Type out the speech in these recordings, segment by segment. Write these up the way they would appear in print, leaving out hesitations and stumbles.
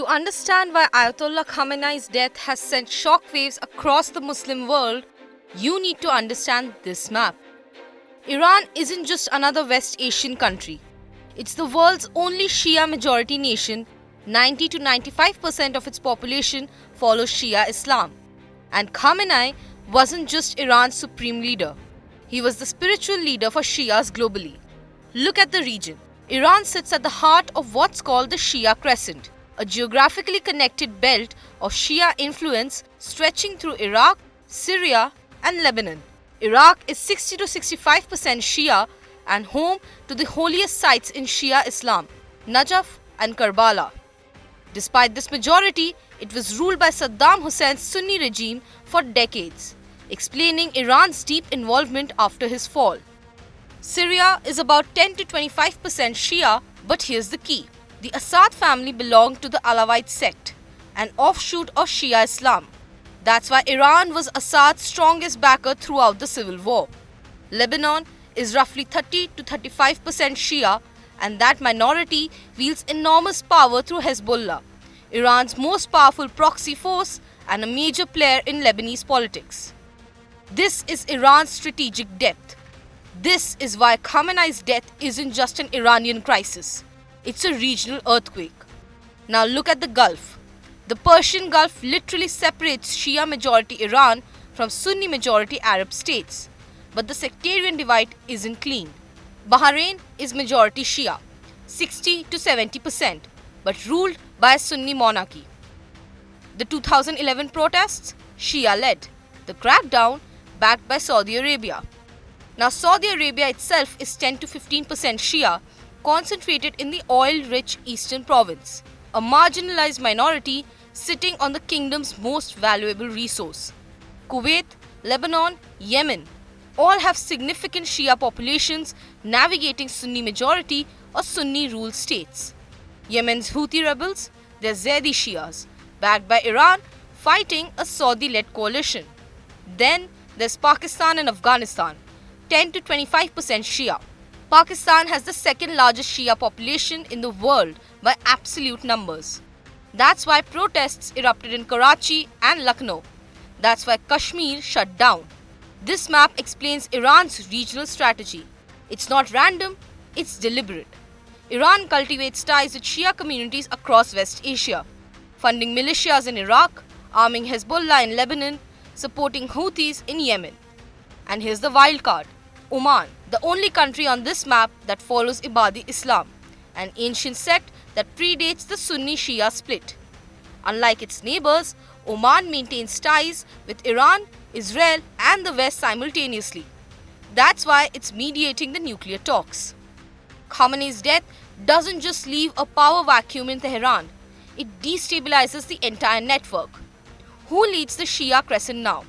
understand why Ayatollah Khamenei's death has sent shockwaves across the Muslim world, you need to understand this map. Iran isn't just another West Asian country. It's the world's only Shia majority nation. 90 to 95% of its population follows Shia Islam. And Khamenei wasn't just Iran's supreme leader. He was the spiritual leader for Shias globally. Look at the region. Iran sits at the heart of what's called the Shia Crescent, a geographically connected belt of Shia influence stretching through Iraq, Syria, and Lebanon. Iraq is 60 to 65% Shia and home to the holiest sites in Shia Islam, Najaf and Karbala. Despite this majority, it was ruled by Saddam Hussein's Sunni regime for decades, explaining Iran's deep involvement after his fall. Syria is about 10 to 25% Shia, but here's the key. The Assad family belonged to the Alawite sect, an offshoot of Shia Islam. That's why Iran was Assad's strongest backer throughout the civil war. Lebanon is roughly 30 to 35% Shia, and that minority wields enormous power through Hezbollah, Iran's most powerful proxy force and a major player in Lebanese politics. This is Iran's strategic depth. This is why Khamenei's death isn't just an Iranian crisis. It's a regional earthquake. Now look at the Gulf. The Persian Gulf literally separates Shia majority Iran from Sunni majority Arab states. But the sectarian divide isn't clean. Bahrain is majority Shia, 60 to 70%, but ruled by a Sunni monarchy. The 2011 protests, Shia-led. The crackdown, backed by Saudi Arabia. Now Saudi Arabia itself is 10 to 15% Shia, concentrated in the oil-rich eastern province, a marginalized minority sitting on the kingdom's most valuable resource. Kuwait, Lebanon, Yemen all have significant Shia populations navigating Sunni majority or Sunni-ruled states. Yemen's Houthi rebels, they're Zaidi Shias, backed by Iran, fighting a Saudi-led coalition. Then there's Pakistan and Afghanistan, 10 to 25% Shia. Pakistan has the second largest Shia population in the world by absolute numbers. That's why protests erupted in Karachi and Lucknow. That's why Kashmir shut down. This map explains Iran's regional strategy. It's not random, it's deliberate. Iran cultivates ties with Shia communities across West Asia, funding militias in Iraq, arming Hezbollah in Lebanon, supporting Houthis in Yemen. And here's the wild card. Oman, the only country on this map that follows Ibadi Islam, an ancient sect that predates the Sunni-Shia split. Unlike its neighbors, Oman maintains ties with Iran, Israel and the West simultaneously. That's why it's mediating the nuclear talks. Khamenei's death doesn't just leave a power vacuum in Tehran, it destabilizes the entire network. Who leads the Shia Crescent now?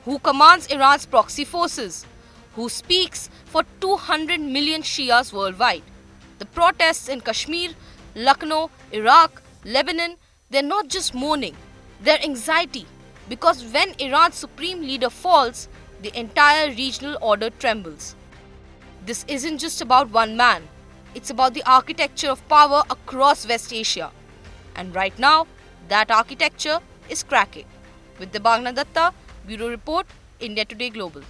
Who commands Iran's proxy forces? Who speaks for 200 million Shias worldwide? The protests in Kashmir, Lucknow, Iraq, Lebanon, they're not just mourning, they're anxiety. Because when Iran's supreme leader falls, the entire regional order trembles. This isn't just about one man, it's about the architecture of power across West Asia. And right now, that architecture is cracking. With Debagna Datta, Bureau Report, India Today Global.